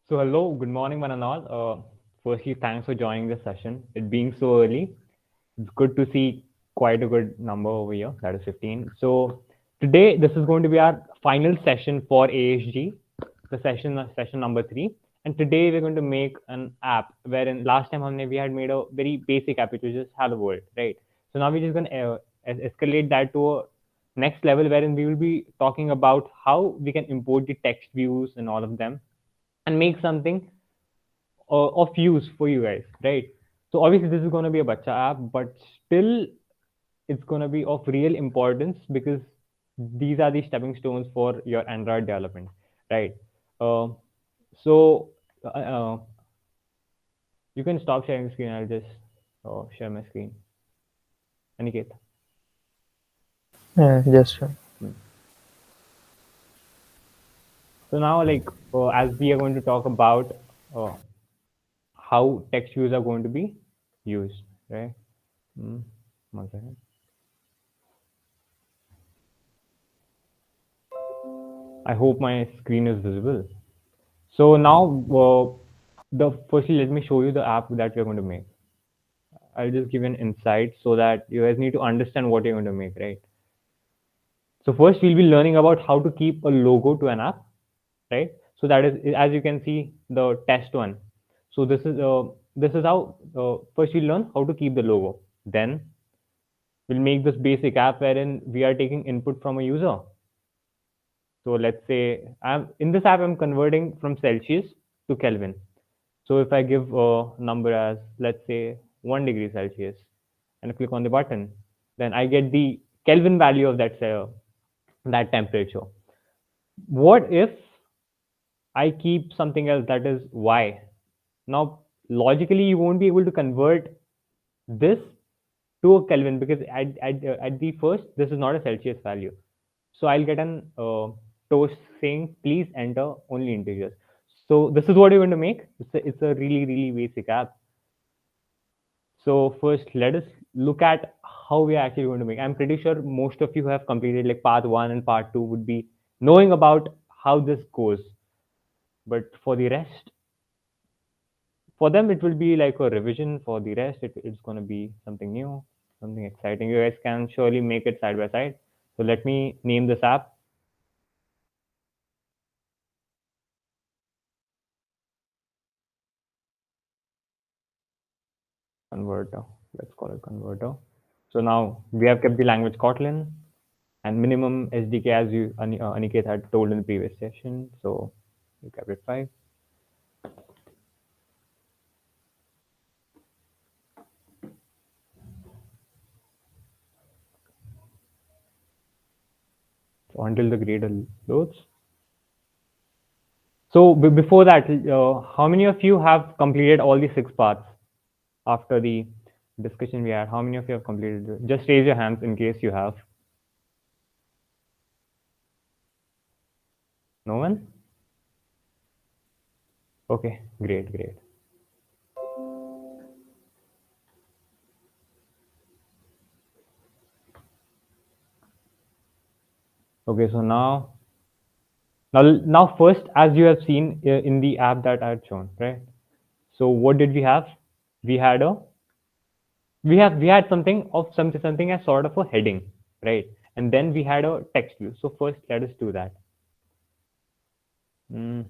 So hello, good morning, one and all. Firstly, thanks for joining this session. It being so early, it's good to see quite a good number over here. That is 15. So today, this is going to be our final session for ASG, the session number 3. And today we're going to make an app wherein last time we had made a very basic app which was just Hello World, right? So now we're just going to escalate that to a next level wherein we will be talking about how we can import the text views and all of them and make something of use for you guys, right? So obviously this is going to be a bacha app, but still it's going to be of real importance because these are the stepping stones for your Android development, right? Uh, so you can stop sharing screen. I'll just share my screen. Aniket. Yeah, just Hmm. So now, as we are going to talk about uh, how text views are going to be used, right? Hmm. One second. I hope my screen is visible. So now, the firstly, let me show you the app that we're going to make. I'll just give an insight so that you guys need to understand what you're going to make, right? So first, we'll be learning about how to keep a logo to an app, right? So that is, as you can see, the test one. So this is how first we'll learn how to keep the logo. Then we'll make this basic app wherein we are taking input from a user. So let's say I'm in this app, I'm converting from Celsius to Kelvin. So if I give a number as, let's say, 1 degree Celsius and I click on the button, then I get the Kelvin value of that temperature. What if I keep something else that is Y? Now, logically, you won't be able to convert this to a Kelvin because at the first, this is not a Celsius value. So I'll get an toast saying, please enter only integers. So this is what you're going to make. It's a really, really basic app. So first, let us look at how we are actually going to make. I'm pretty sure most of you have completed like part one and part two would be knowing about how this goes. But for the rest, for them, it will be like a revision. For the rest, it's going to be something new, something exciting. You guys can surely make it side by side. So let me name this app converter. Let's call it converter. So now we have kept the language Kotlin and minimum SDK as Aniket had told in the previous session. So we kept it 5. So until the grader loads. So before that, how many of you have completed all the 6 parts after the discussion we had? How many of you have completed it? Just raise your hands in case you have. No one? Okay, great, great. Okay, so now first, as you have seen in the app that I had shown, right? So what did we have? We had a we had something as sort of a heading, right? And then we had a text view. So first, let us do that. Mhm.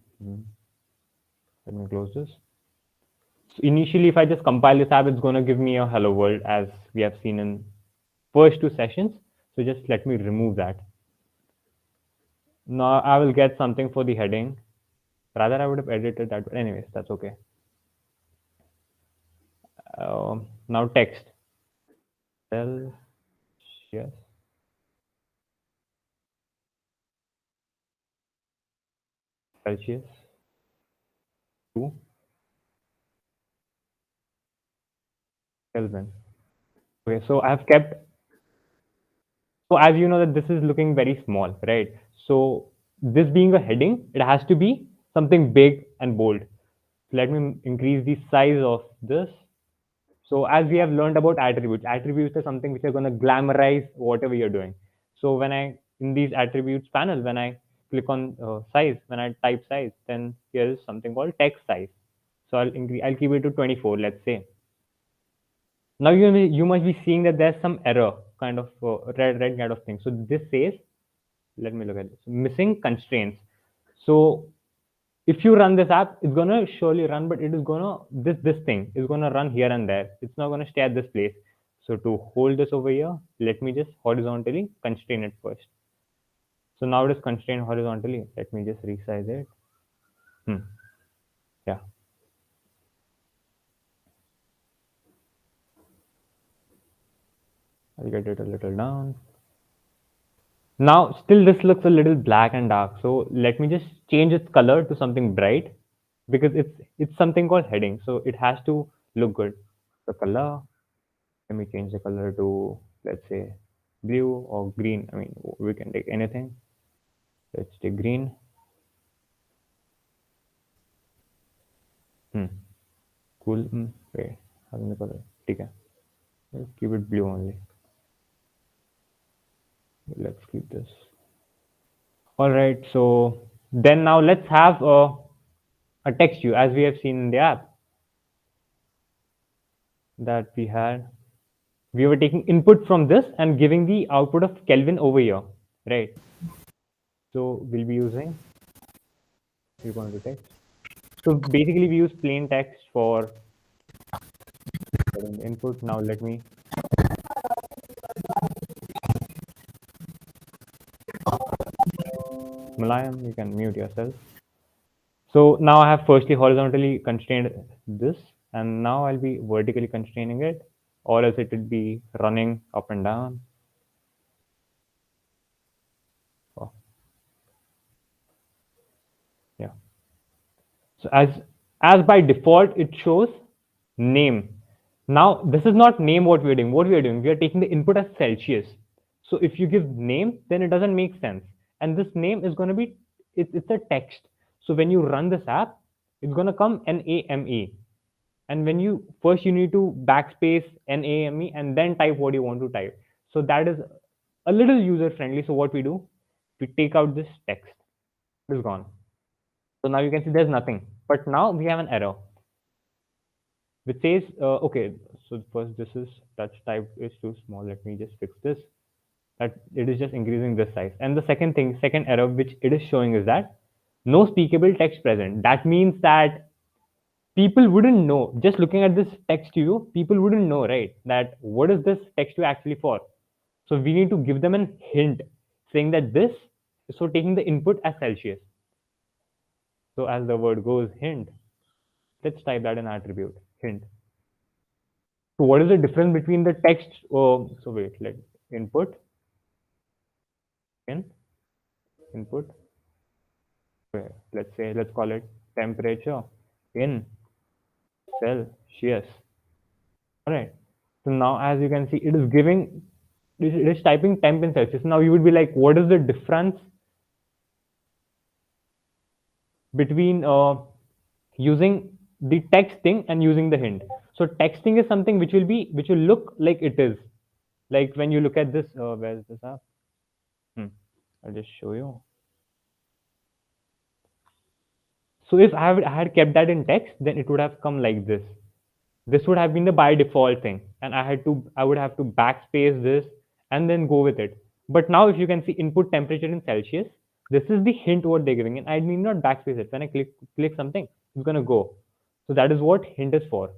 Let me close this. So initially, if I just compile this app, it's going to give me a hello world as we have seen in first 2 sessions. So just let me remove that. Now I will get something for the heading. Rather, I would have edited that, but anyways, that's okay. Now text. Celsius Celsius to Kelvin. Okay, so I have kept. So as you know that this is looking very small, right? So this being a heading, it has to be something big and bold. So let me increase the size of this. So as we have learned about attributes are something which are going to glamorize whatever you're doing. So when I in these attributes panel, when I click on size, when I type size, then here is something called text size. So I'll keep it to 24, let's say. Now you must be seeing that there's some error, kind of red kind of thing. So this says, let me look at this, missing constraints. So if you run this app, it's gonna surely run, but it is gonna this thing is gonna run here and there. It's not gonna stay at this place. So to hold this over here, let me just horizontally constrain it first. So now it is constrained horizontally. Let me just resize it. Hmm. Yeah. I'll get it a little down. Now, still this looks a little black and dark. So let me just change its color to something bright because it's something called heading. So it has to look good. The color, let me change the color to, let's say, blue or green. I mean, we can take anything. Let's take green. Hmm. Cool. Wait, having the color. Okay. Let's keep it blue only. Let's keep this. All right. So then now let's have a text view as we have seen in the app that we had. We were taking input from this and giving the output of Kelvin over here, right? So we'll be using, we're going to text. So basically we use plain text for getting the input. Now let me, Malayam, you can mute yourself. So now I have firstly horizontally constrained this, and now I'll be vertically constraining it, or else it would be running up and down. Oh, yeah. So as by default, it shows name. Now this is not name what we're doing. What we're doing, we are taking the input as Celsius. So if you give name, then it doesn't make sense. And this name is going to be, it's a text. So when you run this app, it's going to come NAME. And when you first you need to backspace NAME and then type what you want to type. So that is a little user friendly. So what we do, we take out this text. It is gone. So now you can see there's nothing. But now we have an error which says, okay, so first this is touch type is too small. Let me just fix this. That it is just increasing this size. And the second thing, second error which it is showing is that no speakable text present. That means that people wouldn't know. Just looking at this text to you, people wouldn't know, right? That what is this text to actually for? So we need to give them a hint saying that this, so taking the input as Celsius. So as the word goes, hint, let's type that in attribute, hint. So what is the difference between the text? So wait, let input in input. Wait, let's call it temperature in Celsius. All right. So now, as you can see, it is giving. It is typing temp in Celsius. Now you would be like, what is the difference between using the text thing and using the hint? So texting is something which will look like it is. Like when you look at this, where's this app? I'll just show you. So if I had kept that in text, then it would have come like this. This would have been the by default thing, and I would have to backspace this and then go with it. But now if you can see input temperature in Celsius, this is the hint what they're giving, and I need not backspace it. When I click something, it's gonna go. So that is what hint is for.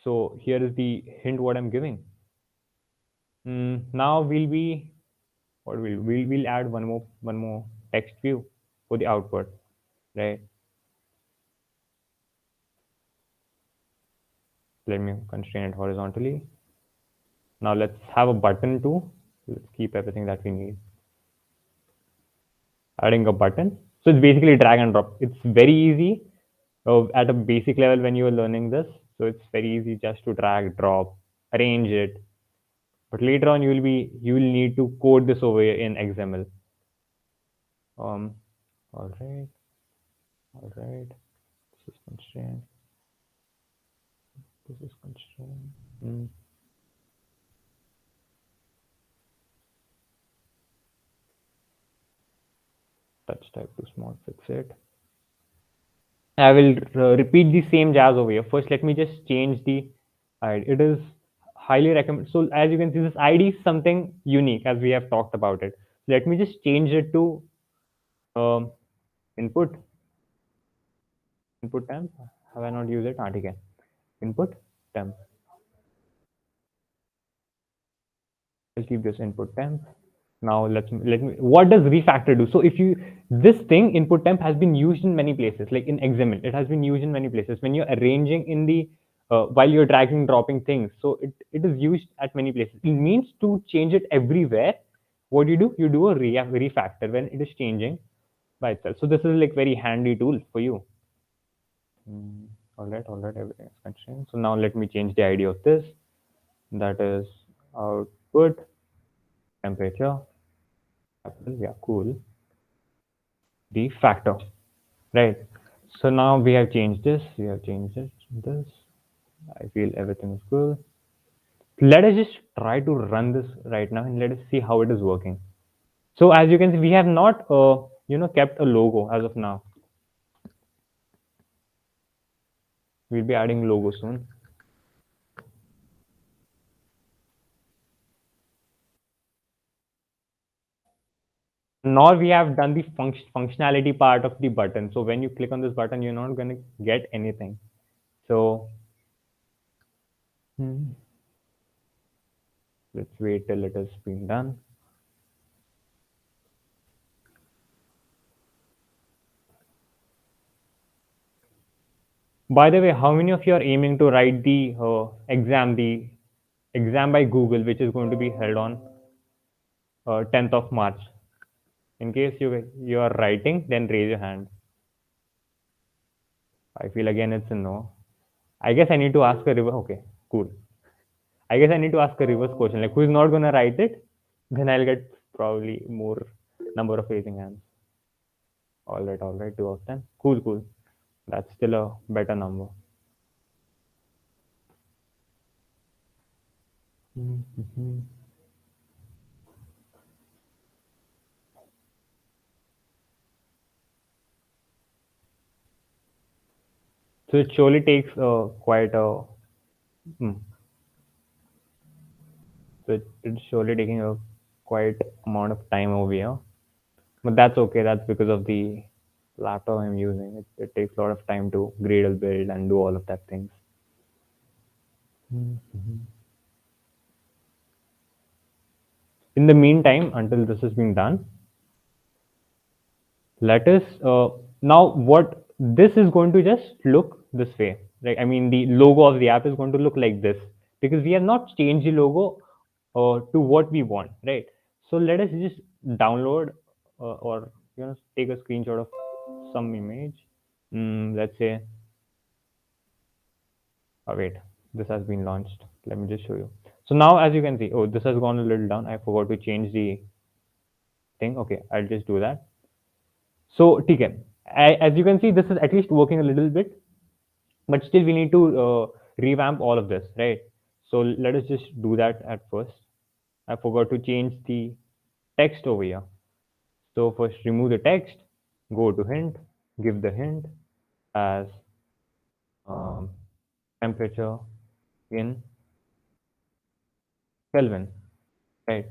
So here is the hint what I'm giving. Now we'll add one more text view for the output, right? Let me constrain it horizontally. Now let's have a button too. Let's keep everything that we need. Adding a button. So it's basically drag and drop. It's very easy at a basic level when you are learning this. So it's very easy just to drag, drop, arrange it. But later on you will need to code this over here in XML. Um, all right, all right. This is constraint. This is constraint. Touch type too small, fix it. I will repeat the same jazz over here. First, let me just change the ID. It is highly recommended. So as you can see, this ID is something unique as we have talked about it. Let me just change it to um, input, input temp. Have I not used it? Okay. Input temp. I'll keep this input temp. Now let me. What does refactor do? So if you this thing input temp has been used in many places, like in XML, it has been used in many places when you're arranging in the while you're dragging dropping things. So it is used at many places. It means to change it everywhere. What do? You do a refactor when it is changing by itself. So this is like very handy tool for you. Mm, all right, everything is constrained. So now let me change the ID of this. That is output temperature. Capital, yeah, cool. The factor, right? So now we have changed this. We have changed it. This. I feel everything is good. Let us just try to run this right now and let us see how it is working. So as you can see, we have not, kept a logo as of now. We'll be adding logo soon. Nor we have done the functionality part of the button. So when you click on this button, you're not going to get anything. So hmm, let's wait till it has been done. By the way, how many of you are aiming to write the exam by Google, which is going to be held on 10th of March? In case you are writing, then raise your hand. I feel again it's a no. I guess I need to ask a reverse. Okay, cool. I guess I need to ask a reverse question. Like, who is not gonna write it? Then I'll get probably more number of raising hands. All right, 2 of 10. Cool, cool. That's still a better number. Mhm. So it surely takes quite a. Hmm. So it's surely taking a quite amount of time over here. But that's okay. That's because of the laptop I'm using. It takes a lot of time to Gradle build and do all of that things. Mhm. In the meantime, until this has been done, let us now what this is going to just look this way. Right? I mean, the logo of the app is going to look like this because we have not changed the logo to what we want, right? So let us just download or take a screenshot of some image. Let's say, oh wait, this has been launched. Let me just show you. So now, as you can see, oh, this has gone a little down. I forgot to change the thing. Okay, I'll just do that. So, TK, as you can see, this is at least working a little bit, but still we need to revamp all of this, right? So let us just do that at first. I forgot to change the text over here. So first remove the text, go to hint, give the hint as um, temperature in Kelvin, right?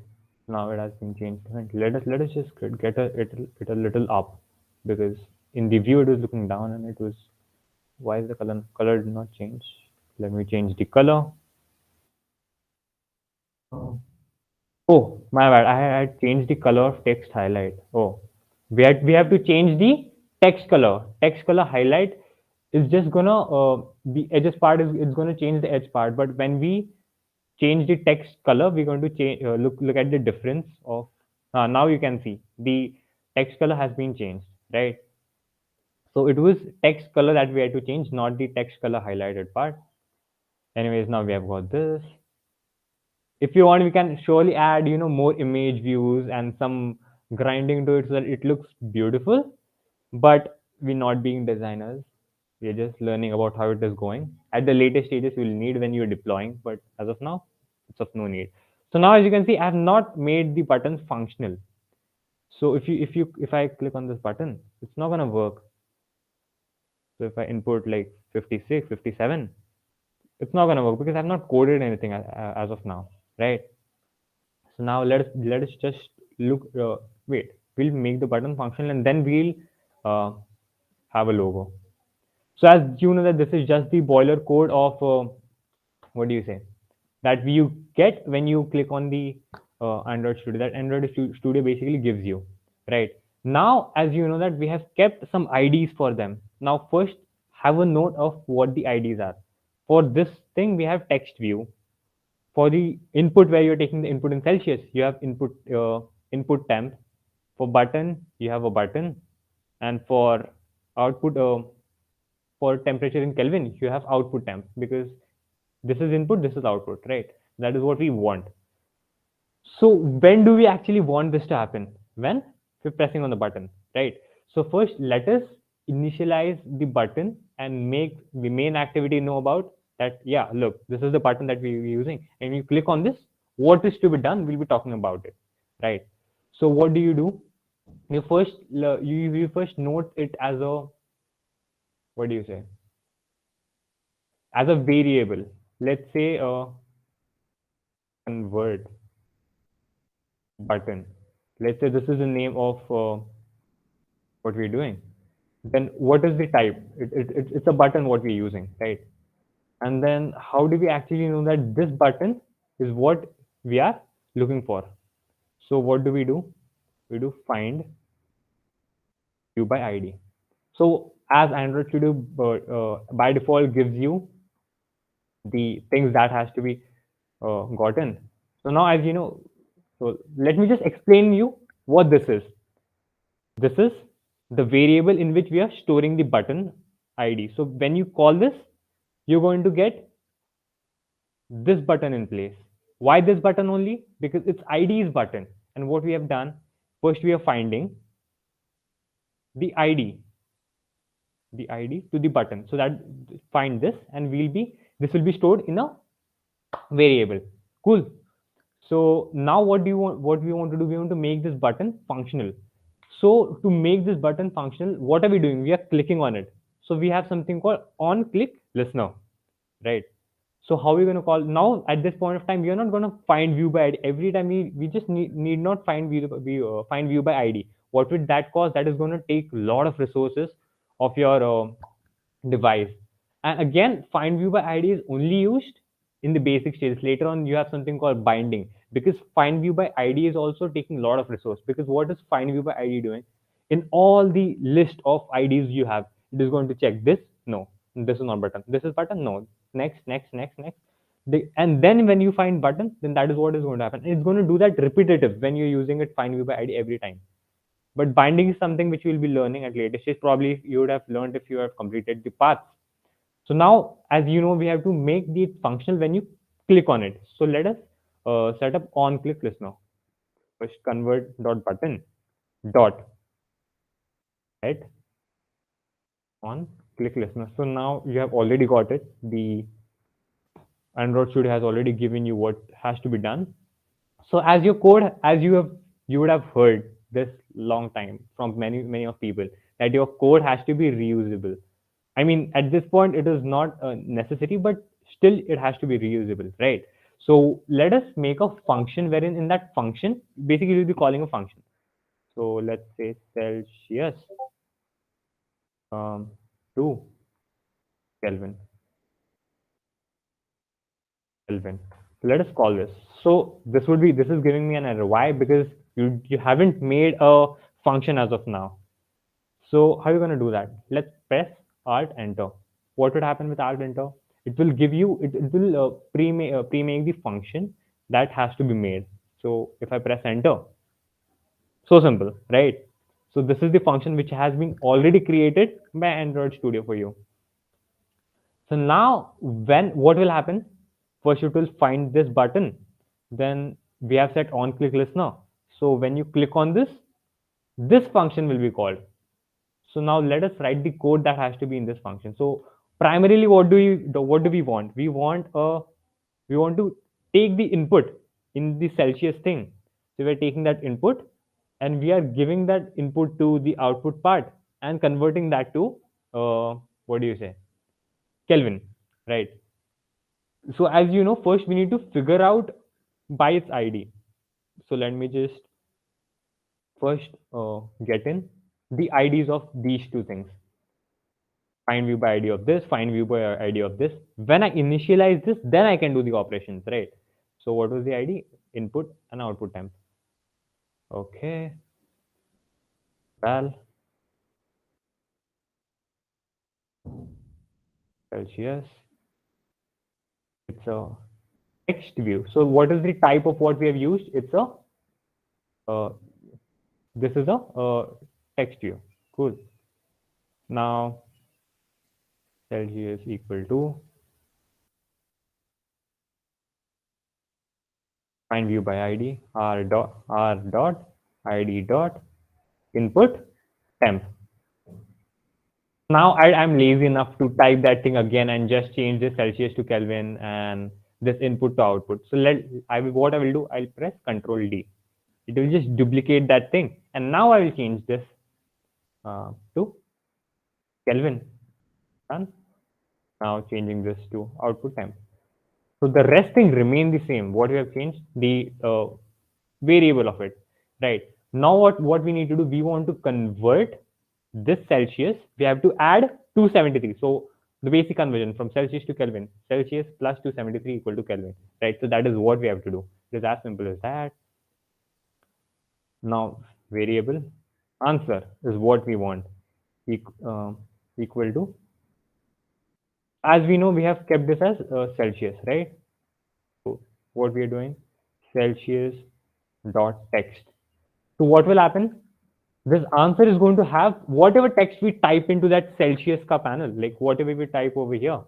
Now it has been changed to hint. Let us just get it a little up because in the view it was looking down and it was. Why is the color did not change? Let me change the color. Oh, my bad. I had changed the color of text highlight. Oh, we have to change the text color. Text color highlight is just gonna the edges part is it's gonna change the edge part. But when we change the text color, we're going to change look at the difference of. Now you can see the text color has been changed, right? So it was text color that we had to change, not the text color highlighted part. Anyways, now we have got this. If you want, we can surely add more image views and some grinding to it so that it looks beautiful. But we're not being designers, we're just learning about how it is going. At the later stages you'll need when you're deploying, but as of now it's of no need. So now as you can see, I have not made the buttons functional. So if I click on this button, it's not gonna work. So if I input like 56, 57, it's not gonna work because I've not coded anything as of now, right? So now let us just look. Wait, we'll make the button functional and then we'll uh, have a logo. So as you know that this is just the boiler code of what do you say, that you get when you click on the Android Studio, that Studio basically gives you, right? Now, as you know that we have kept some IDs for them. Now, first have a note of what the IDs are. For this thing, we have text view. For the input where you're taking the input in Celsius, you have input temp. For button, you have a button, and for output for temperature in Kelvin, you have output temp because this is input, this is output, right? That is what we want. So when do we actually want this to happen? When we're pressing on the button, right? So first, let us initialize the button and make the main activity know about that. Yeah, look, this is the button that we're using, and you click on this. What is to be done? We'll be talking about it, right? So what do? You first note it as a, what do you say, as a variable. Let's say convert button. Let's say this is the name of what we're doing. Then what is the type? It's a button what we're using, right? And then how do we actually know that this button is what we are looking for? So what do? We do find view by ID. So as Android Studio by default gives you the things that has to be gotten. So now, as you know, so let me just explain you what this is. This is the variable in which we are storing the button ID. So when you call this, you're going to get this button in place. Why this button only? Because it's ID's button. And what we have done, first we are finding the ID, the ID to the button. So that find this, and this will be stored in a variable. Cool. So now what we want to do? We want to make this button functional. So to make this button functional, what are we doing? We are clicking on it. So we have something called on click listener, right? So how are we going to call now? At this point of time, we are not going to find view by ID every time. We just need not find view by ID. What would that cause? That is going to take a lot of resources of your device. And again, find view by ID is only used in the basic stages. Later on, you have something called binding, because find view by ID is also taking a lot of resource. Because what is find view by ID doing? In all the list of IDs you have, it is going to check this. No, this is not button. This is button. No, next, next, next, next. And then when you find button, then that is what is going to happen. It's going to do that repetitive when you're using it find view by ID every time. But binding is something which you will be learning at later stage. Probably you would have learned if you have completed the path. So now, as you know, we have to make it functional when you click on it. So let us set up on click listener. First convert dot button dot, right, on click listener. So now you have already got it. The Android Studio has already given you what has to be done. So as your code, as you would have heard this long time from many of people, that your code has to be reusable. I mean, at this point, it is not a necessity, but still it has to be reusable, right? So let us make a function wherein in that function, basically we'll be calling a function. So let's say Celsius to Kelvin. Kelvin. So let us call this. So this is giving me an error. Why? Because you haven't made a function as of now. So how are you going to do that? Let's press Alt Enter. What would happen with Alt Enter? It will give you it will pre-make the function that has to be made. So if I press Enter, so simple, right? So this is the function which has been already created by Android Studio for you. So now what will happen? First it will find this button. Then we have set on click listener. So when you click on this function will be called. So now let us write the code that has to be in this function. So primarily what do we want? We want to take the input in the Celsius thing. So we're taking that input and we are giving that input to the output part and converting that to what do you say, Kelvin, right? So as you know, first we need to figure out by its ID. So let me just first get in the IDs of these two things. Find view by ID of this, find view by ID of this. When I initialize this, then I can do the operations, right? So what was the ID? Input and output temp. Okay, well, Celsius. It's a text view. So what is the type of what we have used? It's a uh, this is a text view. Cool. Now Celsius equal to find view by ID r dot id dot input temp. Now I'm lazy enough to type that thing again and just change this Celsius to Kelvin and this input to output. So what I will do, I'll press Control D. It will just duplicate that thing, and now I will change this to Kelvin. Done. Now changing this to output temp. So the rest thing remain the same. What we have changed, the variable of it, right? Now what we need to do, we want to convert this Celsius. We have to add 273. So the basic conversion from Celsius to Kelvin, Celsius plus 273 equal to Kelvin, right? So that is what we have to do. It is as simple as that. Now variable answer is what we want, equal to, as we know, we have kept this as Celsius, right? So what we are doing, Celsius dot text. So what will happen? This answer is going to have whatever text we type into that Celsius ka panel, like whatever we type over here,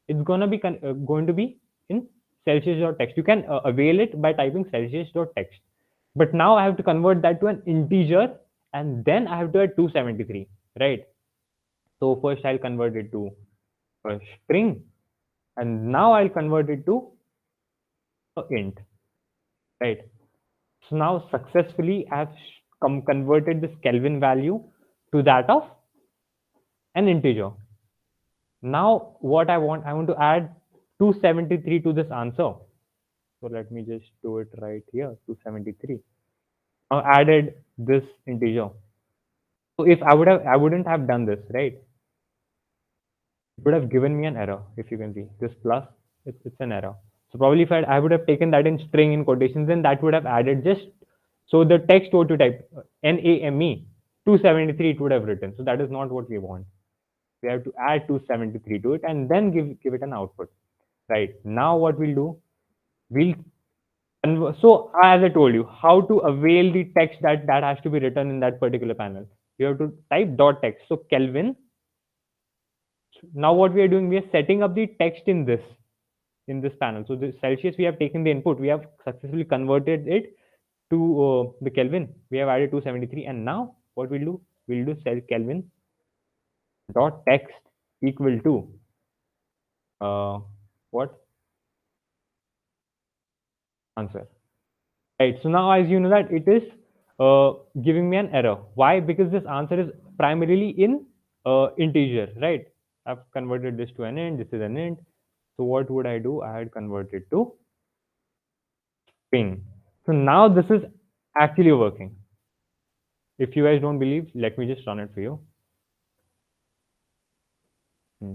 it's gonna be going to be in Celsius dot text. You can avail it by typing Celsius dot text. But now I have to convert that to an integer, and then I have to add 273, right? So first I'll convert it to a string, and now I'll convert it to a int, right? So now successfully I've converted this Kelvin value to that of an integer. Now what I want to add 273 to this answer. So let me just do it right here, 273. Now added this integer. So if I wouldn't have done this, right? It would have given me an error. If you can see this plus, it's an error. So probably if I would have taken that in string in quotations, then that would have added just, so the text what you type NAME 273 it would have written. So that is not what we want. We have to add 273 to it and then give it an output. Right now, what we'll do, we'll so as I told you, how to avail the text that has to be written in that particular panel. You have to type dot text. So Kelvin. Now what we are doing, we are setting up the text in this panel. So the Celsius, we have taken the input, we have successfully converted it to the Kelvin. We have added 273, and now what we'll do cell Kelvin dot text equal to what answer. Right. So now, as you know that it is giving me an error. Why? Because this answer is primarily in integer, right? I've converted this to an int. This is an int. So what would I do? I had converted to string. So now this is actually working. If you guys don't believe, let me just run it for you. Hmm.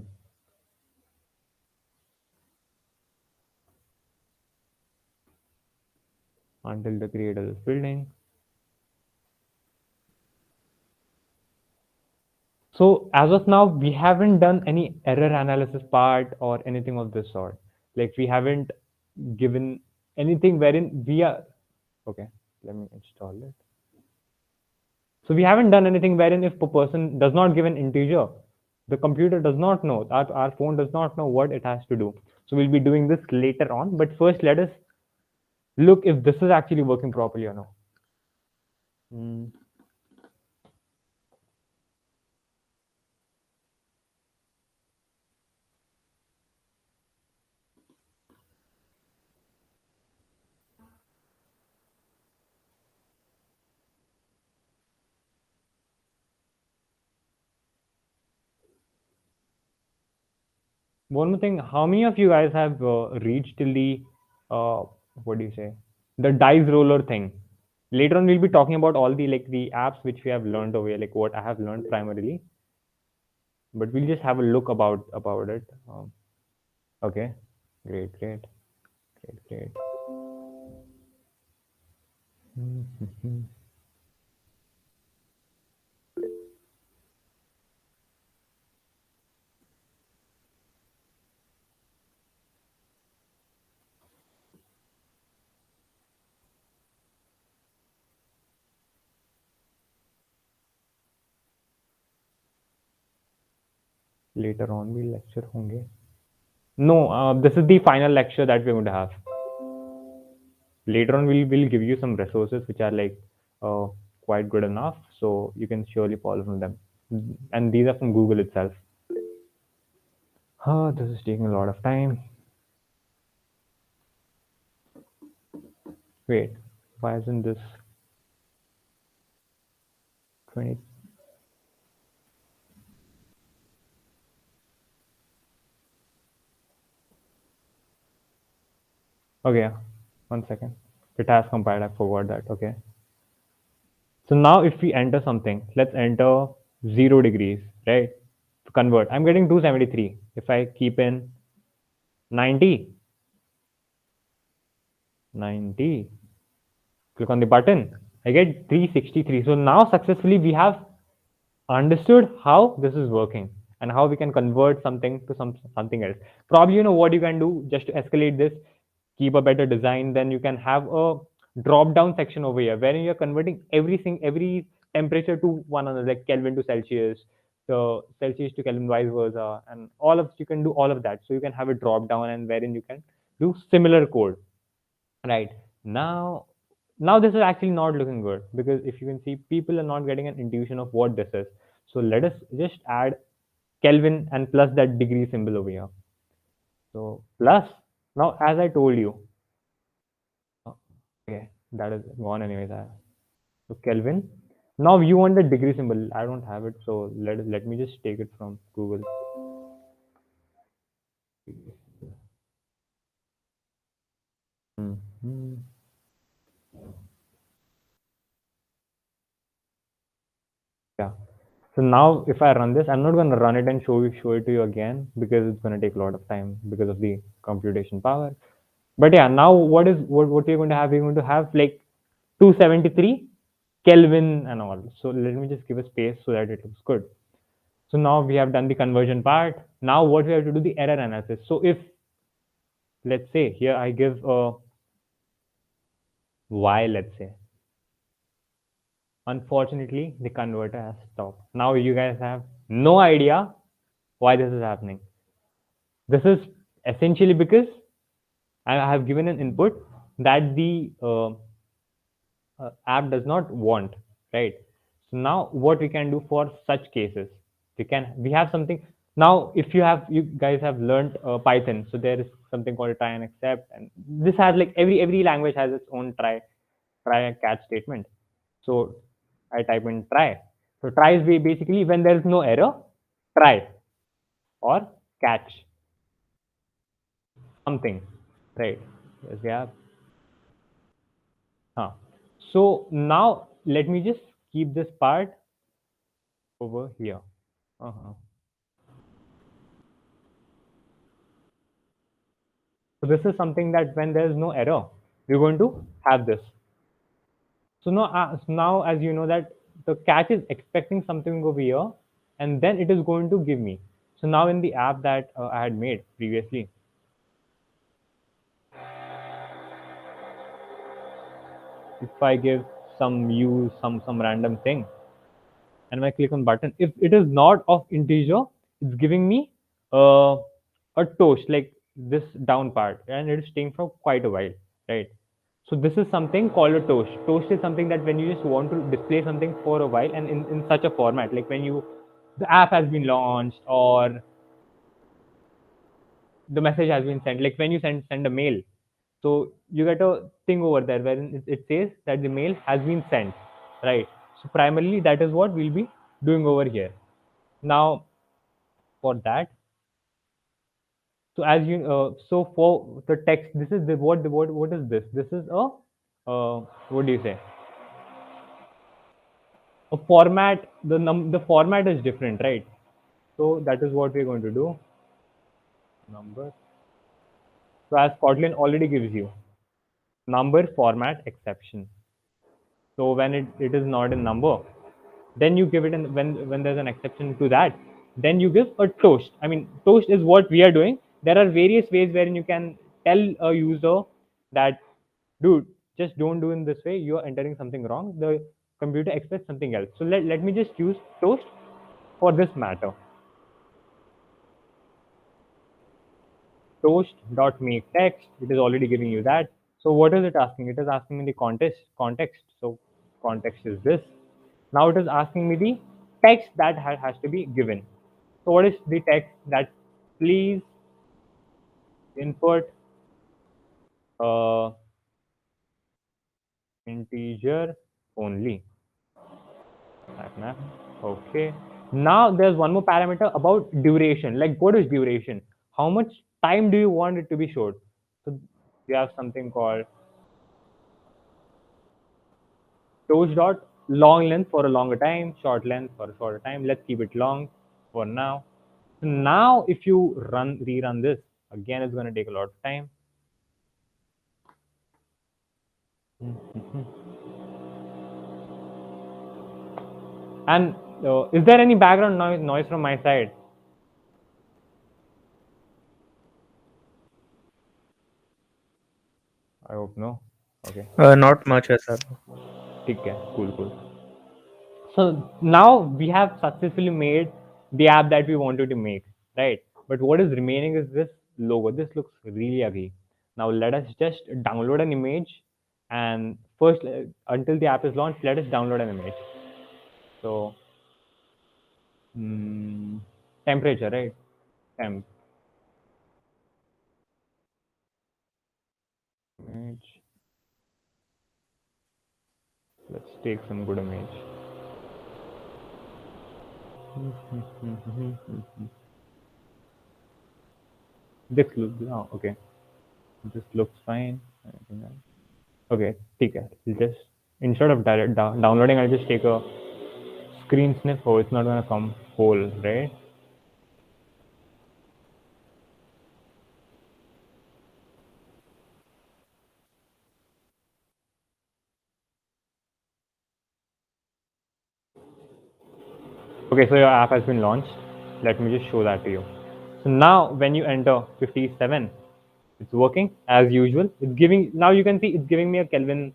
Until the creator is building. So as of now, we haven't done any error analysis part or anything of this sort. Like we haven't given anything wherein we are, okay, let me install it. So we haven't done anything wherein if a person does not give an integer, the computer does not know, our phone does not know what it has to do. So we'll be doing this later on. But first, let us look if this is actually working properly or not. Hmm. One more thing, how many of you guys have reached till the uh, what do you say, the dice roller thing? Later on, we'll be talking about all the like the apps which we have learned over here, like what I have learned primarily. But we'll just have a look about it. Okay, great, great, great, great. Later on, we'll lecture होंगे. No, this is the final lecture that we're going to have. Later on, we'll give you some resources which are like uh, quite good enough, so you can surely follow from them. And these are from Google itself. This is taking a lot of time. Wait, why isn't this 20? Okay, yeah. 1 second. It has compiled. I forgot that. Okay. So now if we enter something, let's enter 0 degrees, right? To convert. I'm getting 273. If I keep in 90, 90, click on the button, I get 363. So now successfully we have understood how this is working and how we can convert something to something else. Probably you know what you can do just to escalate this, keep a better design. Then you can have a drop down section over here wherein you're converting every temperature to one another, like Kelvin to Celsius, so Celsius to Kelvin, vice versa, and all of you can do all of that. So you can have a drop down and wherein you can do similar code. Right. Now, now this is actually not looking good because if you can see, people are not getting an intuition of what this is. So let us just add Kelvin and plus that degree symbol over here. So plus, now as I told you, okay, that is gone anyways. So Kelvin. Now you want the degree symbol. I don't have it, so let me just take it from Google. Mhm. Yeah. So now if I run this, I'm not going to run it and show it to you again because it's going to take a lot of time because of the computation power. But yeah, now what you're going to have? You're going to have like 273 Kelvin and all. So let me just give a space so that it looks good. So now we have done the conversion part. Now what we have to do the error analysis. So if let's say here I give a y, let's say, unfortunately the converter has stopped. Now you guys have no idea why this is happening. This is essentially because I have given an input that the app does not want, right? So now what we can do for such cases, we have something. Now if you guys have learned Python, so there is something called try and except, and this has like every language has its own try and catch statement. So I type in try. So try is basically when there is no error, try or catch something, right? Yes, yeah. Huh. So now let me just keep this part over here. Uh-huh. So this is something that when there is no error, we're going to have this. So now as you know that the catch is expecting something over here, and then it is going to give me. So now in the app that I had made previously, if I give some random thing, and when I click on button, if it is not of integer, it's giving me uh, a toast like this down part, and it is staying for quite a while, right? So this is something called a toast. Toast is something that when you just want to display something for a while and in such a format, like when the app has been launched or the message has been sent, like when you send a mail. So you get a thing over there where it says that the mail has been sent, right? So primarily that is what we'll be doing over here. Now for that, So as you so for the text, this is the what is this? This is a what do you say? A format. The format is different, right? So that is what we're going to do. Number. So as Kotlin already gives you number format exception. So when it is not in number, then you give it in when there's an exception to that, then you give a toast. I mean, toast is what we are doing. There are various ways wherein you can tell a user that, dude, just don't do in this way. You are entering something wrong. The computer expects something else. So let me just use toast for this matter. Toast dot make text. It is already giving you that. So what is it asking? It is asking me the context. So context is this. Now it is asking me the text that has to be given. So what is the text that please input uh, integer only. That. Okay. Now there's one more parameter about duration. Like what is duration? How much time do you want it to be showed? So we have something called toast dot long length for a longer time, short length for a shorter time. Let's keep it long for now. So now if you rerun this, again it's going to take a lot of time. And is there any background noise from my side? I hope no. Okay. Not much, sir. ठीक है. Cool, cool. So now we have successfully made the app that we wanted to make, right? But what is remaining is this logo. This looks really ugly. Now let us just download an image, and first, until the app is launched, let us download an image. So temperature, right? Temp image. Let's take some good image. This looks okay. This looks fine. Anything else? Okay, ठीक है. Just instead of direct downloading, I'll just take a screen snip. Oh, it's not gonna come whole, right? Okay, so your app has been launched. Let me just show that to you. So now when you enter 57, it's working as usual. It's giving, now you can see it's giving me a Kelvin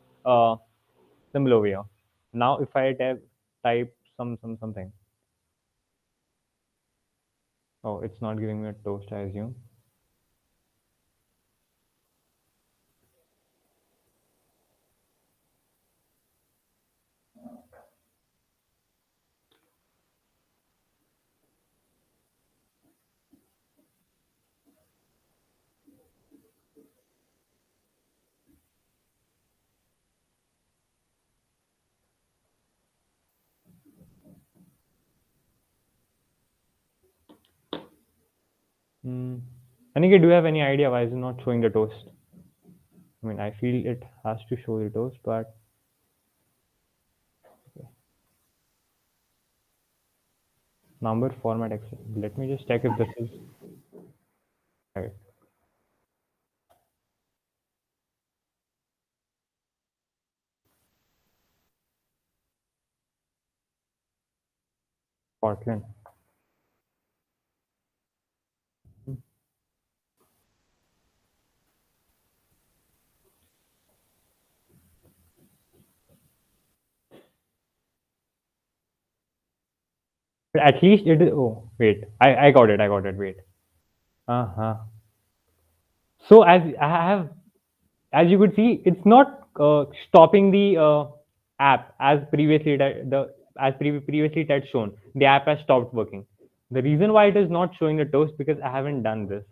symbol over here. Now if I type something. Oh, it's not giving me a toast, I assume. Aniket, do you have any idea why is it not showing the toast? I mean, I feel it has to show the toast, but number format Excel. Let me just check if this is right. Kotlin. But at least it is. Oh, wait. I got it. I got it. Wait. Uh huh. So as you could see, it's not stopping the app as previously previously it had shown. The app has stopped working. The reason why it is not showing the toast because I haven't done this.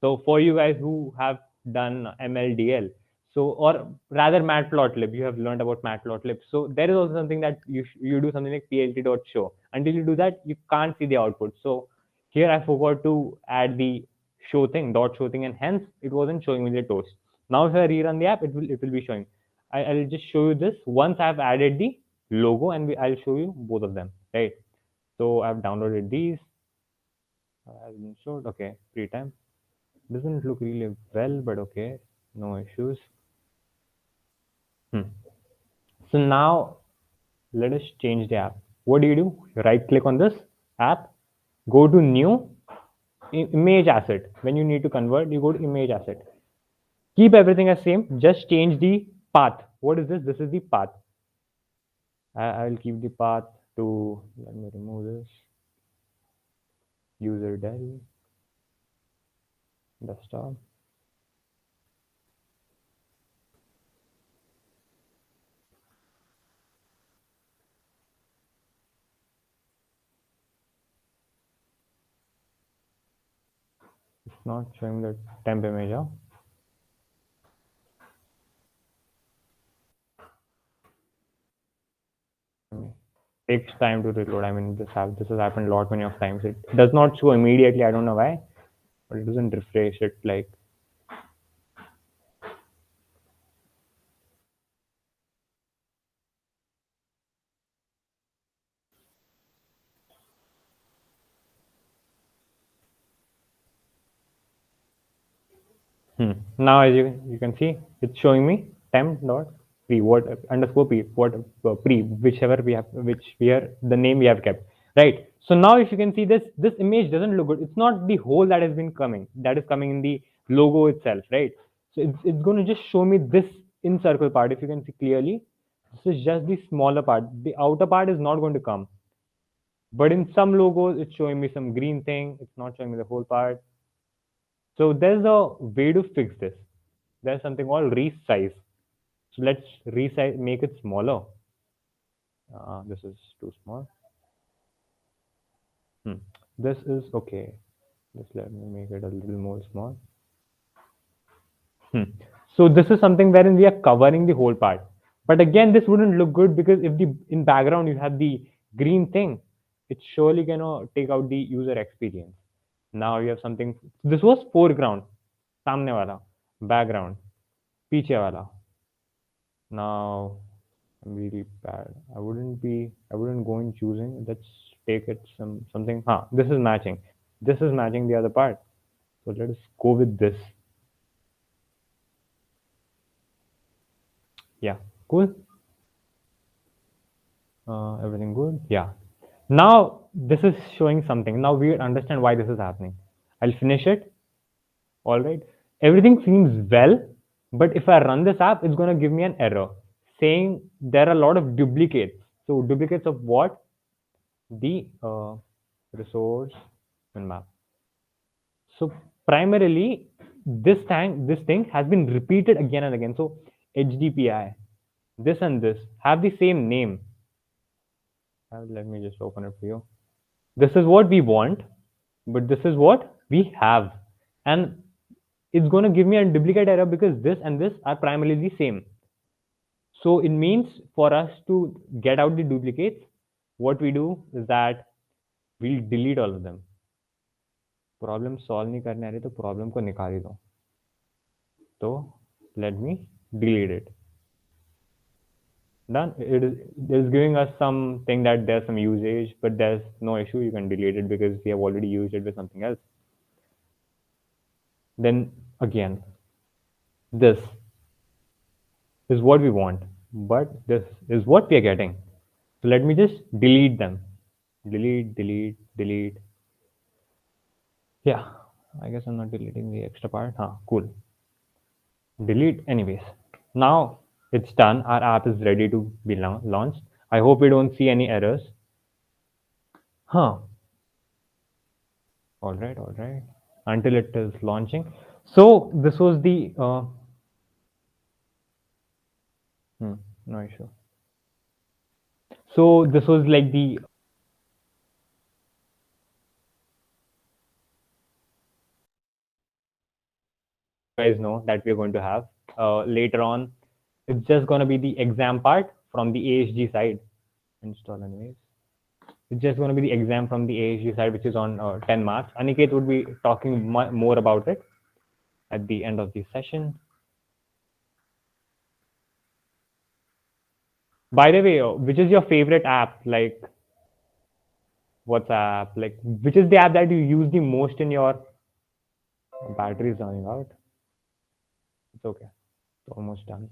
So for you guys who have done MLDL, so or rather Matplotlib, you have learned about Matplotlib. So there is also something that you do something like plt.show. Until you do that, you can't see the output. So here I forgot to add the show thing, dot show thing, and hence it wasn't showing me the toast. Now if I rerun the app, it will be showing. I'll just show you this once I've added the logo, and I'll show you both of them, right? So I've downloaded these. I've installed. Okay, free time. Doesn't look really well, but okay, no issues. Hmm. So now let us change the app. What do? Right click on this app, go to new image asset. When you need to convert, you go to image asset. Keep everything as same, just change the path. What is this? This is the path. I will keep the path to, let me remove this, user del, desktop. It's not showing the temp image. Huh? Takes time to reload. I mean, this has happened a lot many of times. It does not show immediately. I don't know why, but it doesn't refresh it like. Now as you can see, it's showing me temp dot pre what underscore p what pre whichever we have which we are the name we have kept, right? So now if you can see this image doesn't look good. It's not the whole that has been coming that is coming in the logo itself, right? So it's going to just show me this in circle part. If you can see clearly, this is just the smaller part. The outer part is not going to come. But in some logos, it's showing me some green thing. It's not showing me the whole part. So there's a way to fix this. There's something called resize. So let's resize, make it smaller. This is too small. This is okay. Just let me make it a little more small. So this is something wherein we are covering the whole part. But again, this wouldn't look good because if the in background you have the green thing, it's surely gonna take out the user experience. Now you have something. This was foreground, सामने वाला, background, पीछे वाला. Now I'm really bad. I wouldn't go in choosing. Let's take it something. This is matching. This is matching the other part. So let us go with this. Yeah, cool. Everything good? Yeah. Now this is showing something. Now we understand why this is happening. I'll finish it. All right. Everything seems well, but if I run this app, it's going to give me an error saying there are a lot of duplicates. So duplicates of what? The resource and map. So primarily, this thing has been repeated again and again. So HDPI, this and this have the same name. Let me just open it for you. This is what we want, but this is what we have, and it's going to give me a duplicate error because this and this are primarily the same. So it means for us to get out the duplicates, what we do is that we'll delete all of them. Problem solve नहीं करने आ रही तो problem को निकाल ही दो. तो let me delete it. Done. It is giving us something that there's some usage, but there's no issue. You can delete it because we have already used it with something else. Then again, this is what we want, but this is what we are getting. So let me just delete them. Delete, delete, delete. Yeah, I guess I'm not deleting the extra part. Cool. Delete anyways. Now it's done. Our app is ready to be launched. I hope we don't see any errors. All right, all right. Until it is launching. So this was the no issue. So this was like the guys know that we're going to have later on. It's just going to be the exam part from the AHG side. Install anyways. It's just going to be the exam from the AHG side, which is on 10 March. Aniket would be talking more about it at the end of the session. By the way, which is your favorite app? Like WhatsApp? Like which is the app that you use the most in your battery is running out? It's okay. It's almost done.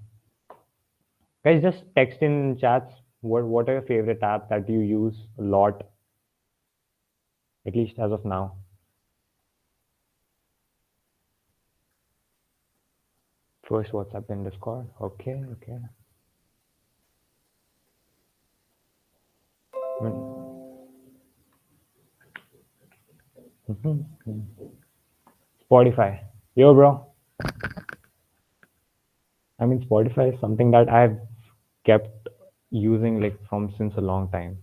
Guys, just text in chats. What are your favorite apps that you use a lot, at least as of now? First WhatsApp, then Discord. Okay, okay. Spotify. Yo, bro. I mean, Spotify is something that I've kept using like from since a long time.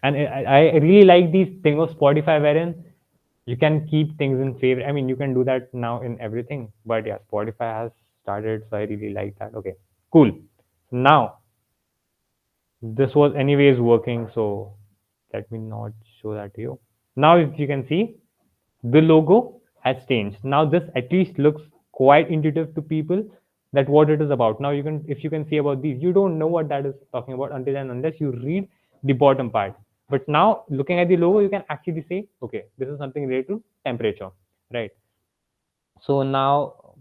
And I really like these thing of Spotify wherein you can keep things in favor. I mean, you can do that now in everything. But yeah, Spotify has started, so I really like that. Okay, cool. Now, this was anyways working, so let me not show that to you. Now, if you can see, the logo has changed. Now this at least looks quite intuitive to people that what it is about. Now you can, if you can see about these, you don't know what that is talking about until and unless you read the bottom part. But now looking at the logo, you can actually say, okay, this is something related to temperature, right? So now,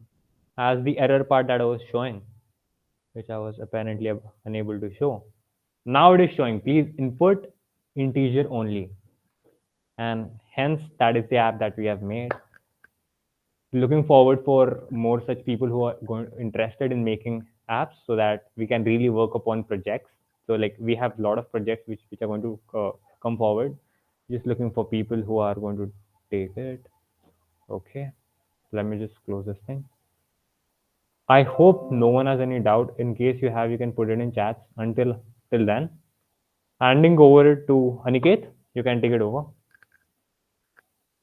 as the error part that I was showing, which I was apparently unable to show, now it is showing, please input integer only. And hence, that is the app that we have made. Looking forward for more such people who are interested in making apps so that we can really work upon projects. So like we have a lot of projects which are going to come forward. Just looking for people who are going to take it. Okay, let me just close this thing. I hope no one has any doubt. In case you have, you can put it in chats. Until till then, handing over it to Aniket. You can take it over.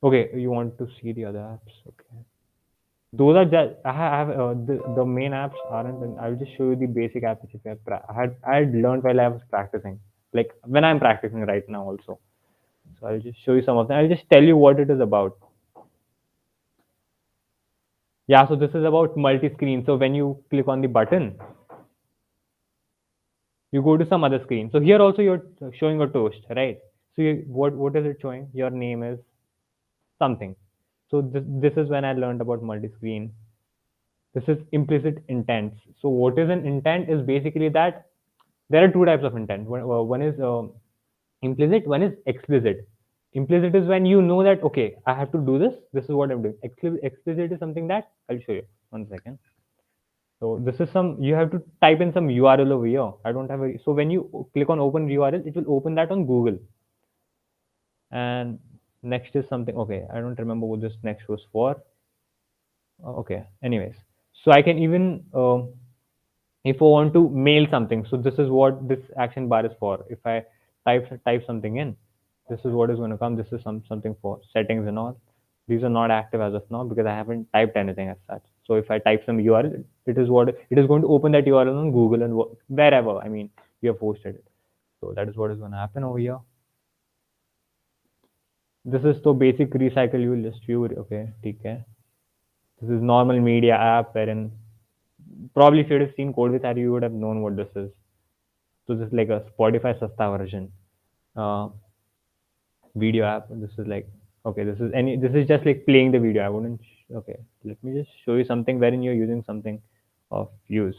Okay, you want to see the other apps? Okay. Those are just I have the main apps aren't. And I'll just show you the basic apps which I had learned while I was practicing. Like when I'm practicing right now also. So I'll just show you some of them. I'll just tell you what it is about. Yeah, so this is about multi-screen. So when you click on the button, you go to some other screen. So here also you're showing a toast, right? So what is it showing? Your name is something. So this is when I learned about multi-screen. This is implicit intent. So what is an intent is basically that there are two types of intent. One is implicit, one is explicit. Implicit is when you know that, okay, I have to do this. This is what I'm doing. Explicit is something that I'll show you. 1 second. So this is some, you have to type in some URL over here. I don't have a, so when you click on open URL, it will open that on Google. And next is something, okay, I don't remember what this next was for. Okay, anyways. So I can even, if I want to mail something, so this is what this action bar is for. If I type something in, this is what is going to come. This is something for settings and all. These are not active as of now because I haven't typed anything as such. So if I type some URL, it is what it is going to open that URL on Google and wherever. I mean, we have posted it. So that is what is going to happen over here. This is the basic recycle you list view. Okay, okay. This is normal media app wherein probably if you would have seen Code with Harry, you would have known what this is. So this is like a Spotify Sasta version. Uh, Video app. This is like, okay, this is just like playing the video. I wouldn't. Okay, let me just show you something wherein you're using something of use.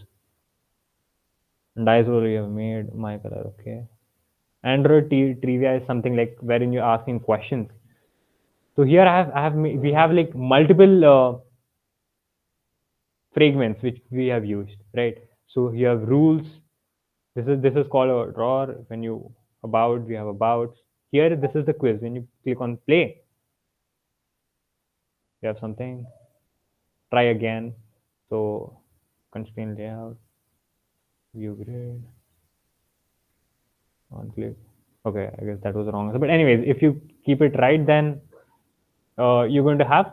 Dice roll you have made my color. Okay. Android trivia is something like wherein you're asking questions. So here we have like multiple fragments which we have used, right? So you have rules. This is called a drawer. When you about, we have about. Here, this is the quiz. When you click on play, you have something. Try again. So constraint layout, view grid, on click. Okay, I guess that was wrong. But anyways, if you keep it right, then you're going to have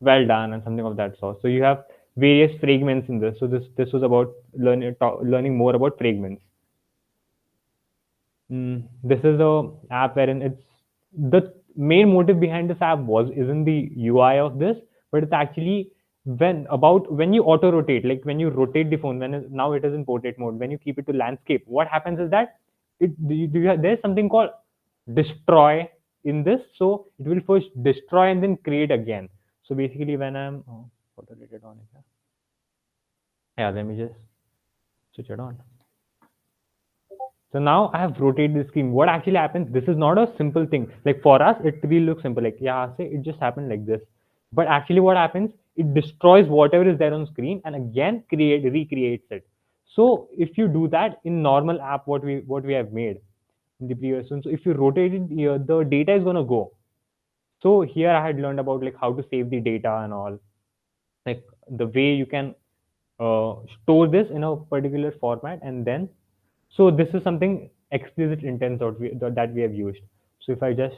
well done and something of that sort. So you have various fragments in this. So this was about learning more about fragments. This is a app wherein it's the main motive behind this app was isn't the UI of this, but it's actually when you auto rotate, like when you rotate the phone, now it is in portrait mode. When you keep it to landscape, what happens is that there's something called destroy in this, so it will first destroy and then create again. So basically, when I'm auto rotate on it, yeah, let me just switch it on. So now I have rotated the screen. What actually happens? This is not a simple thing. Like for us, it really looks simple. Like, yeah, say it just happened like this. But actually, what happens? It destroys whatever is there on screen and again recreates it. So if you do that in normal app, what we have made in the previous one. So if you rotate it here, the data is gonna go. So here I had learned about like how to save the data and all, like the way you can store this in a particular format, and then so this is something explicit intent that we have used. So if I just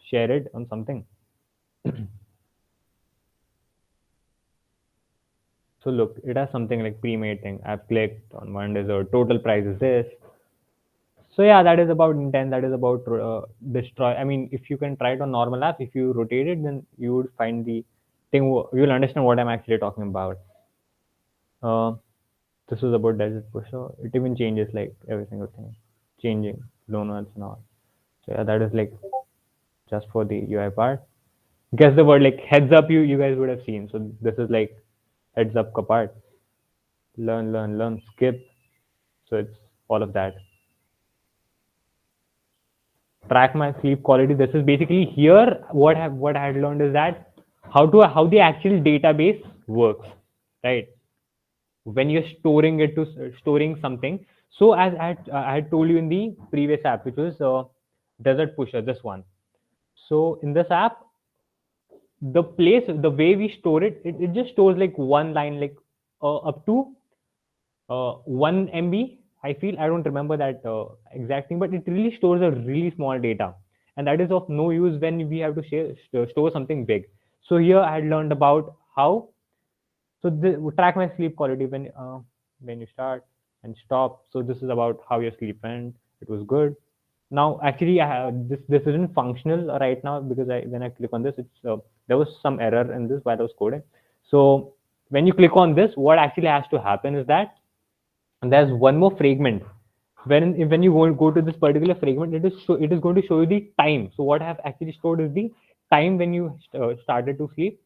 share it on something, so look, it has something like pre-made thing. I've clicked on one dessert. Total price is this. So yeah, that is about intent. That is about destroy. I mean, if you can try it on normal app, if you rotate it, then you would find the thing. You'll understand what I'm actually talking about. Uh, this is about desert pusher. It even changes like every single thing, changing loan ones and all. So yeah, that is like just for the UI part. Guess the word like heads up. You guys would have seen. So this is like heads up ka part. Learn, skip. So it's all of that. Track my sleep quality. This is basically here. What I had learned is that how the actual database works, right? When you're storing something. So as I had told you in the previous app, which was Desert Pusher, this one. So in this app, the way we store it just stores like one line, like up to 1 MB. I feel I don't remember that exact thing, but it really stores a really small data, and that is of no use when we have to store something big. So here I had learned about how track my sleep quality when you start and stop. So this is about how your sleep went. It was good. Now actually I have this isn't functional right now because when I click on this, it's there was some error in this while I was coding. So when you click on this, what actually has to happen is that there's one more fragment. When you go to this particular fragment, it is going to show you the time. So what I have actually stored is the time when you started to sleep.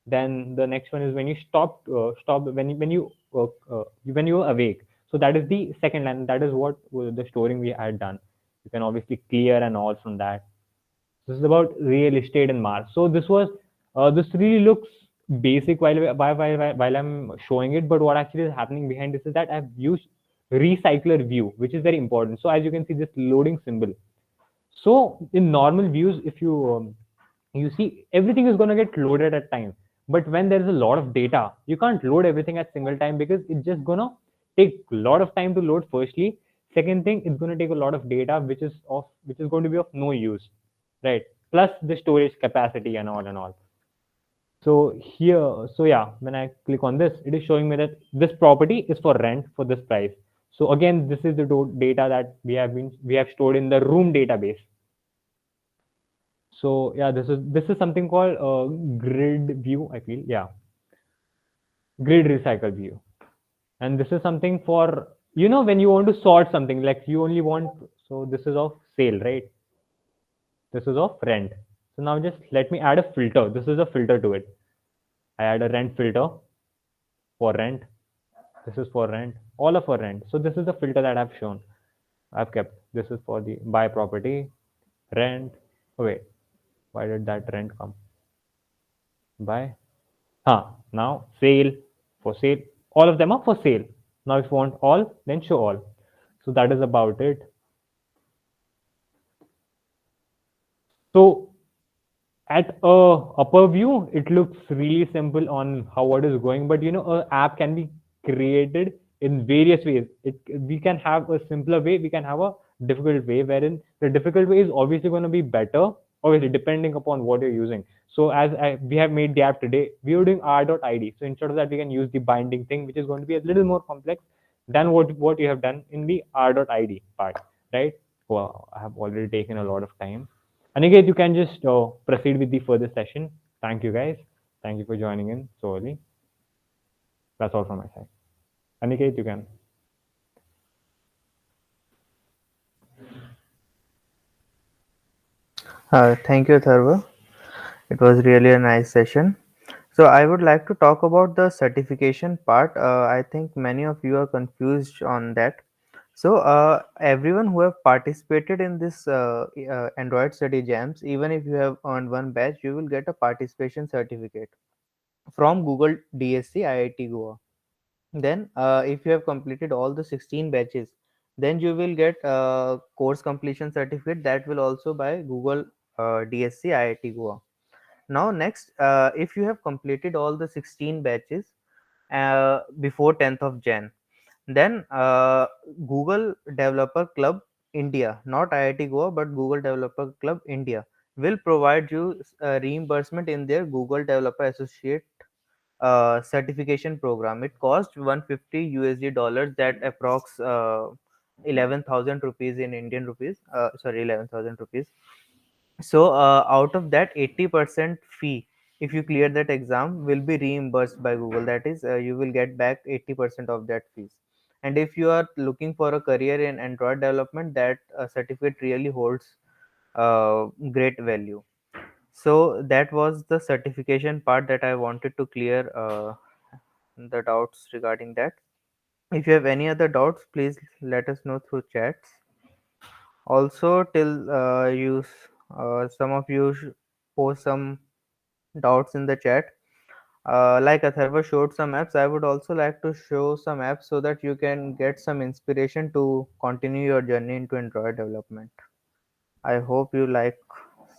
Then the next one is when you stop when you were awake. So that is the second line. That is what the storing we had done. You can obviously clear and all from that. This is about real estate in Mars. So this really looks basic while I'm showing it, but what actually is happening behind this is that I've used recycler view, which is very important. So as you can see, this loading symbol. So in normal views, if you see everything is going to get loaded at time, but when there is a lot of data, you can't load everything at single time because it's just gonna take a lot of time to load. Firstly, second thing, it's going to take a lot of data, which is going to be of no use, right? Plus the storage capacity and all and all. So here, so yeah, when I click on this, it is showing me that this property is for rent for this price. So again, this is the data that we have stored in the room database. So yeah, this is something called grid view. I feel, yeah, grid recycle view, and this is something for when you want to sort something, like you only want. So this is of sale, right? This is of rent. So now just let me add a filter. This is a filter to it. I add a rent filter for rent. This is for rent, all of for rent. So this is the filter that I've kept. This is for the buy property, rent. Oh wait, why did that rent come? Buy. Now sale, for sale. All of them are for sale. Now if you want all, then show all. So that is about it. So at a upper view, it looks really simple on how what is going, but a app can be created in various ways. We can have a simpler way, we can have a difficult way, wherein the difficult way is obviously going to be better, obviously depending upon what you're using. So we have made the app today, we are doing r.id. So instead of that, we can use the binding thing, which is going to be a little more complex than what you have done in the r.id part, right? who have already taken a lot of time. Aniket, you can just proceed with the further session. Thank you, guys. Thank you for joining in so early. That's all from my side. Aniket, you can. Thank you, Tharva. It was really a nice session. So, I would like to talk about the certification part. I think many of you are confused on that. So, everyone who have participated in this Android study jams, even if you have earned one badge, you will get a participation certificate from Google DSC IIT Goa. Then, if you have completed all the 16 batches, then you will get a course completion certificate that will also by Google DSC IIT Goa. Now, next, if you have completed all the 16 batches before 10th of Jan, then Google Developer Club India, not IIT Goa, but Google Developer Club India, will provide you reimbursement in their Google Developer Associate certification program. It cost 150 USD dollars, that approx 11,000 rupees in Indian rupees. Sorry, 11,000 rupees. So out of that, 80% fee, if you clear that exam, will be reimbursed by Google. That is, you will get back 80% of that fees. And if you are looking for a career in Android development, that certificate really holds great value. So that was the certification part that I wanted to clear the doubts regarding that. If you have any other doubts, please let us know through chats. Also, till some of you post some doubts in the chat. Like Atharva showed some apps, I would also like to show some apps so that you can get some inspiration to continue your journey into Android development. I hope you like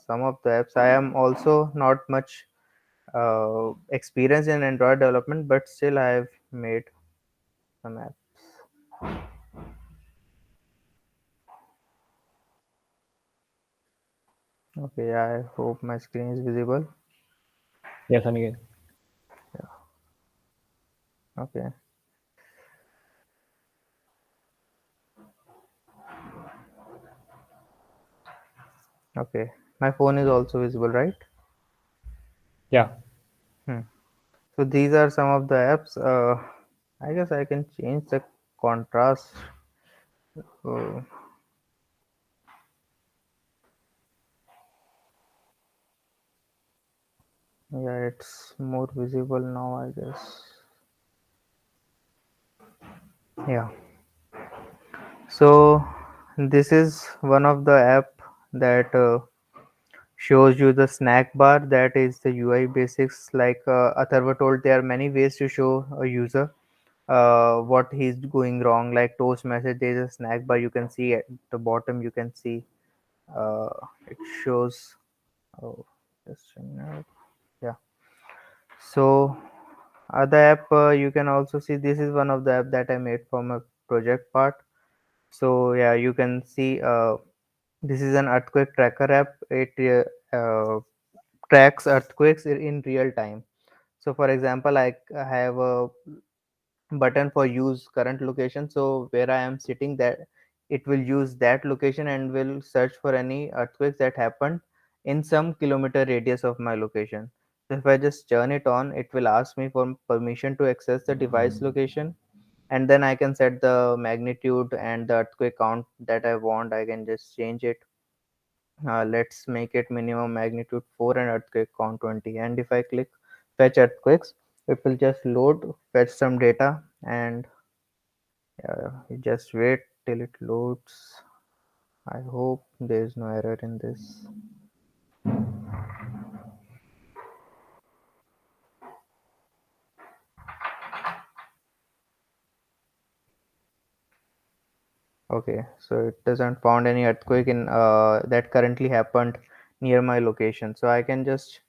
some of the apps. I am also not much experienced in Android development, but still I have made some apps. Okay, I hope my screen is visible. Yes, Aniket. Okay, okay. My phone is also visible, right? Yeah. Hmm. So these are some of the apps. I guess I can change the contrast. Uh, yeah, it's more visible now, I guess. Yeah. So this is one of the app that shows you the snack bar. That is the UI basics. Like Atharva told, there are many ways to show a user what he's going wrong. Like toast message, there is a snack bar. You can see at the bottom. You can see uh, it shows. Oh, just a minute. Yeah. So other app, you can also see, this is one of the app that I made from a project part. So yeah, you can see this is an earthquake tracker app. It tracks earthquakes in real time. So for example, I have a button for use current location. So where I am sitting, that it will use that location and will search for any earthquakes that happened in some kilometer radius of my location. So if I just turn it on, it will ask me for permission to access the device location, and then I can set the magnitude and the earthquake count that I want. I can just change it. Let's make it minimum magnitude 4 and earthquake count 20. And if I click fetch earthquakes, it will just load, fetch some data, and you just wait till it loads. I hope there is no error in this. Okay, so it doesn't found any earthquake in that currently happened near my location. So I can just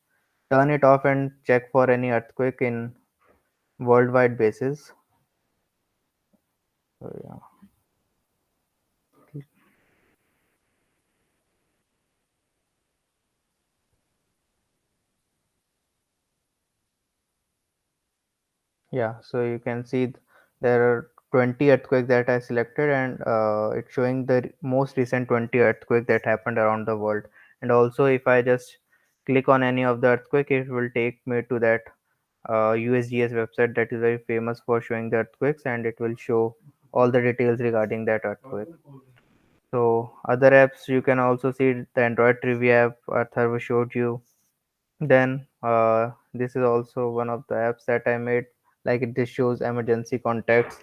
turn it off and check for any earthquake in worldwide basis. So yeah. Yeah, so you can see there are 20 earthquake that I selected, and it's showing the most recent 20 earthquake that happened around the world. And also, if I just click on any of the earthquake, it will take me to that USGS website that is very famous for showing the earthquakes, and it will show all the details regarding that earthquake. So other apps you can also see the Android trivia app Atharva showed you. Then this is also one of the apps that I made. Like this shows emergency contacts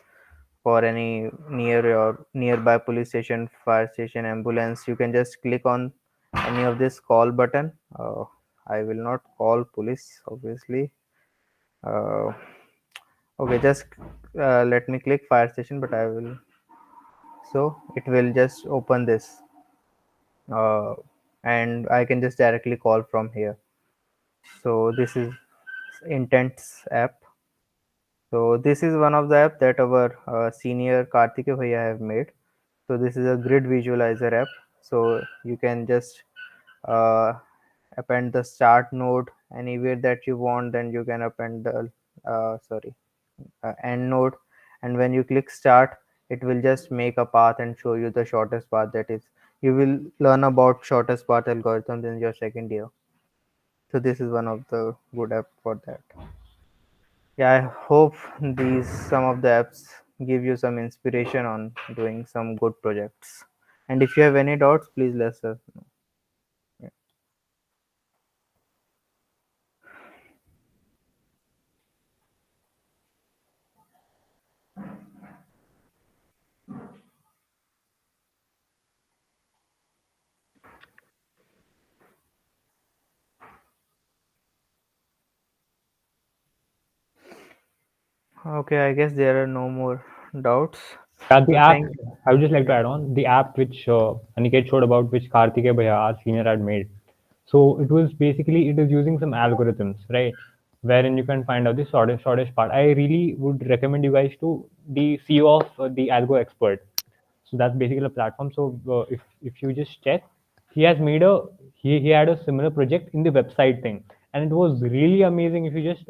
for any near or nearby police station, fire station, ambulance. You can just click on any of this call button. I will not call police, obviously. Uh, okay, just let me click fire station, but I will. So it will just open this, uh, and I can just directly call from here. So this is Intents app. So this is one of the app that our senior Karthike Bhaiya have made. So this is a grid visualizer app. So you can just uh, append the start node anywhere that you want. Then you can append the end node, and when you click start, it will just make a path and show you the shortest path. That is, you will learn about shortest path algorithms in your second year. So this is one of the good app for that. Yeah, I hope these some of the apps give you some inspiration on doing some good projects. And if you have any doubts, please let us know. Yeah. Okay, I guess there are no more doubts. Yeah, the So app, thank I would just like to add on the app which Aniket showed about, which Karthike Bhaiya, our senior, had made. So it was basically, it is using some algorithms, right? Wherein you can find out the shortest part. I really would recommend you guys to the CEO of the Algo Expert. So that's basically a platform. So if you just check, he has made a he had a similar project in the website thing, and it was really amazing. If you just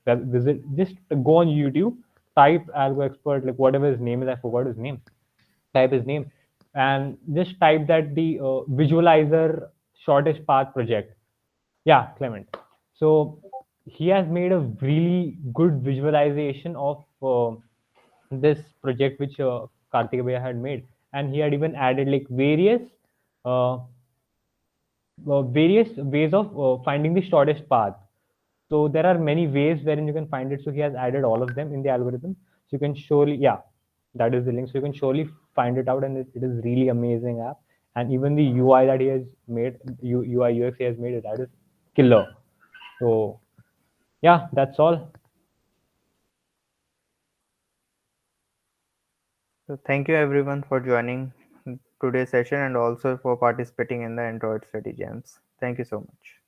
visit, just go on YouTube, type Algo Expert, like whatever his name is, I forgot his name. Type his name, and just type that the visualizer shortest path project. Yeah, Clement. So he has made a really good visualization of this project which Karthik Bhaiya had made, and he had even added like uh, various ways of finding the shortest path. So there are many ways wherein you can find it. So he has added all of them in the algorithm. So you can surely, yeah, that is the link. So you can surely find it out, and it is really amazing app. And even the UI that he has made, UI UX he has made, that is killer. So yeah, that's all. so thank you everyone for joining today's session and also for participating in the Android Study Jams. Thank you so much.